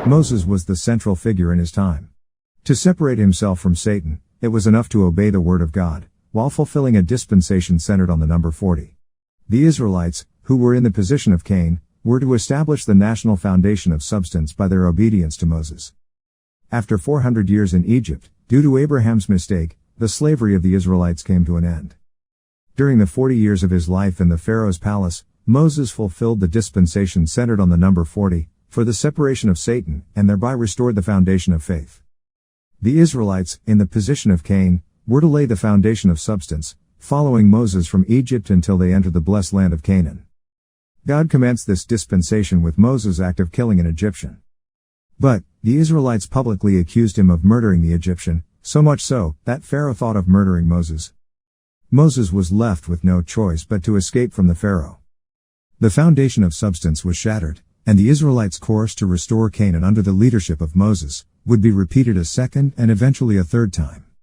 Moses was the central figure in his time. To separate himself from Satan, it was enough to obey the word of God, while fulfilling a dispensation centered on the number 40. The Israelites, who were in the position of Cain, were to establish the national foundation of substance by their obedience to Moses. After 400 years in Egypt, due to Abraham's mistake, the slavery of the Israelites came to an end. During the 40 years of his life in the Pharaoh's palace, Moses fulfilled the dispensation centered on the number 40, for the separation of Satan, and thereby restored the foundation of faith. The Israelites, in the position of Cain, were to lay the foundation of substance, following Moses from Egypt until they entered the blessed land of Canaan. God commenced this dispensation with Moses' act of killing an Egyptian. But, the Israelites publicly accused him of murdering the Egyptian, so much so, that Pharaoh thought of murdering Moses. Moses was left with no choice but to escape from the Pharaoh. The foundation of substance was shattered, and the Israelites' course to restore Canaan under the leadership of Moses would be repeated a second and eventually a third time.